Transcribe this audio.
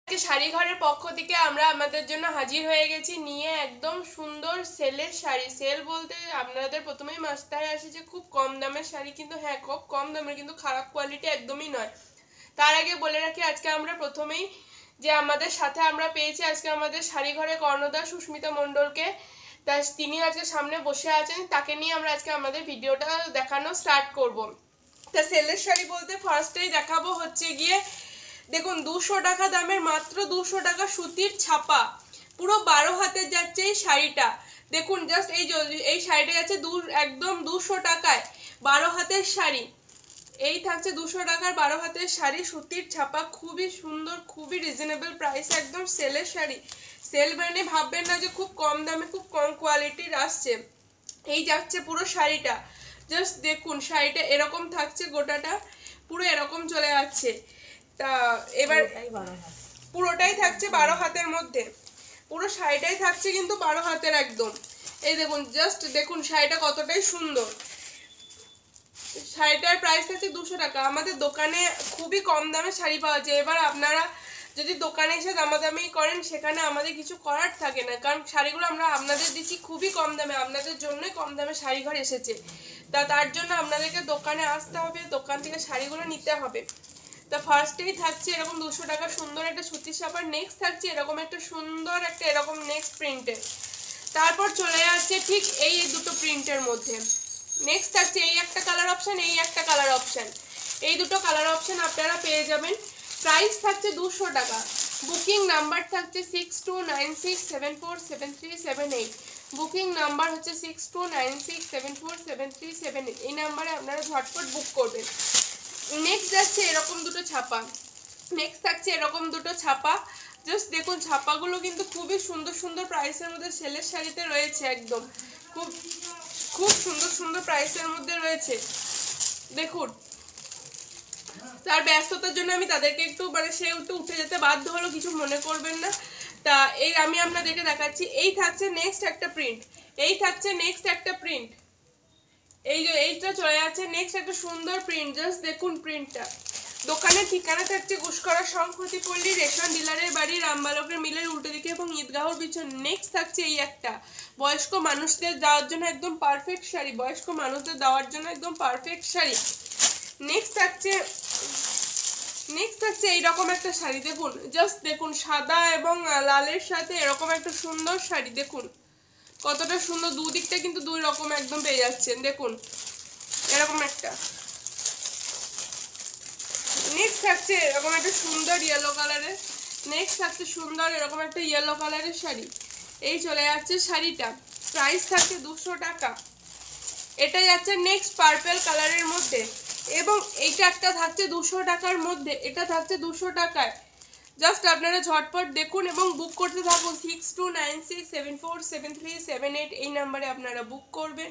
আজকে শাড়ি ঘরের পক্ষ থেকে আমরা আপনাদের জন্য হাজির হয়ে গেছি নিয়ে একদম সুন্দর সেলের শাড়ি। সেল বলতে আপনাদের প্রথমেই মাথায় আসে যে খুব কম দামের শাড়ি, কিন্তু হ্যাঁ খুব কম দামের, কিন্তু খারাপ কোয়ালিটি একদমই নয়। তার আগে বলে রাখি আজকে আমরা প্রথমেই যে আমাদের সাথে আমরা পেয়েছি আজকে আমাদের শাড়ি ঘরে কর্ণধার সুস্মিতা মণ্ডলকে। তা তিনি আজকে সামনে বসে আছেন, তাকে নিয়ে আমরা আজকে আমাদের ভিডিওটা দেখানো স্টার্ট করব। তা সেলের শাড়ি বলতে ফার্স্টেই দেখাবো হচ্ছে গিয়ে দেখুন 200 টাকা দামের মাত্র 200 টাকা সুতির ছাপা, পুরো 12 হাতের যাচ্ছে এই শাড়িটা। দেখুন জাস্ট এই শাড়িটা যাচ্ছে একদম 200 টাকায় 12 হাতের শাড়ি। এই থাকছে 200 টাকার 12 হাতের শাড়ি, সুতির ছাপা, খুবই সুন্দর, খুবই রিজনেবল প্রাইস, একদম সেলের শাড়ি। সেল মানে ভাববেন না যে খুব কম দামে খুব কম কোয়ালিটির আসছে। এই যাচ্ছে পুরো শাড়িটা, জাস্ট দেখুন শাড়িটা এরকম থাকছে, গোটাটা পুরো এরকম চলে যাচ্ছে। তা এবার পুরোটাই থাকছে 12 হাতের মধ্যে, পুরো শাড়িটাই থাকছে কিন্তু 12 হাতের একদম। এই দেখুন জাস্ট দেখুন শাড়িটা কতটাই সুন্দর। শাড়িটার প্রাইস থাকছে 200 টাকা। আমাদের দোকানে খুবই কম দামে শাড়ি পাওয়া যায়। এবার আপনারা যদি দোকানে এসে দামাদামি করেন সেখানে আমাদের কিছু করার থাকে না, কারণ শাড়িগুলো আমরা আপনাদের দিচ্ছি খুবই কম দামে, আপনাদের জন্যই কম দামে শাড়ি ঘর এসেছে। তার জন্য আপনাদেরকে দোকানে আসতে হবে, দোকান থেকে শাড়িগুলো নিতে হবে। তা ফার্স্টেই থাকছে এরকম 200 টাকা সুন্দর একটা সুতির ছাপা, নেক্সট থাকছে এরকম একটা সুন্দর একটা এরকম নেক্সট প্রিন্টের, তারপর চলে যাচ্ছে ঠিক এই দুটো প্রিন্টের মধ্যে। নেক্সট থাকছে এই একটা কালার অপশান, এই একটা কালার অপশান, এই দুটো কালার অপশান আপনারা পেয়ে যাবেন। প্রাইস থাকছে 200 টাকা। বুকিং নাম্বার থাকছে 6296747378। বুকিং নাম্বার হচ্ছে 6296747378। এই নাম্বারে আপনারা ঝটপট বুক করবেন। নেক্সট যাচ্ছে এরকম দুটো ছাপা, নেক্সট থাকছে এরকম দুটো ছাপা। জাস্ট দেখুন ছাপাগুলো কিন্তু খুবই সুন্দর সুন্দর প্রাইসের মধ্যে সেলের শাড়িতে রয়েছে, একদম খুব খুব সুন্দর সুন্দর প্রাইসের মধ্যে রয়েছে। দেখুন তার ব্যস্ততার জন্য আমি তাদেরকে একটু সে একটু উঠে যেতে বাধ্য হলো, কিছু মনে করবেন না। তা এই আমি আপনাদেরকে দেখাচ্ছি, এই থাকছে নেক্সট একটা প্রিন্ট, এই থাকছে নেক্সট একটা প্রিন্ট, এই যে এইটা চলে যাচ্ছে নেক্সট একটা সুন্দর প্রিন্ট। জাস্ট দেখুন প্রিন্টটা। দোকানের ঠিকানা থাকছে গুসকরা সংহতি পল্লী রেশন ডিলারের বাড়ি, রামবালকের মিলের উল্টো দিকে এবং ঈদগাহর পিছন। নেক্সট থাকছে এই একটা বয়স্ক মানুষদের দেওয়ার জন্য একদম পারফেক্ট শাড়ি, বয়স্ক মানুষদের দেওয়ার জন্য একদম পারফেক্ট শাড়ি। নেক্সট থাকছে এইরকম একটা শাড়ি, দেখুন জাস্ট দেখুন সাদা এবং লালের সাথে এরকম একটা সুন্দর শাড়ি, দেখুন কতটা সুন্দর, দুদিকটা কিন্তু দুই রকম একদম পেয়ে যাচ্ছেন। দেখুন এরকম একটা। নেক্সট থাকছে এরকম একটা সুন্দর ইয়েলো কালারের, নেক্সট থাকছে সুন্দর এরকম একটা ইয়েলো কালারের শাড়ি। এই চলে যাচ্ছে শাড়িটা, প্রাইস থাকছে 200 টাকা। এটা যাচ্ছে নেক্সট পার্পল কালারের মধ্যে, এবং এইটা একটা থাকছে 200 টাকার মধ্যে, এটা থাকছে 200 টাকায়। জাস্ট আপনারা ঝটপট দেখুন এবং বুক করতে থাকুন। 6296747378 এই নাম্বারে আপনারা বুক করবেন।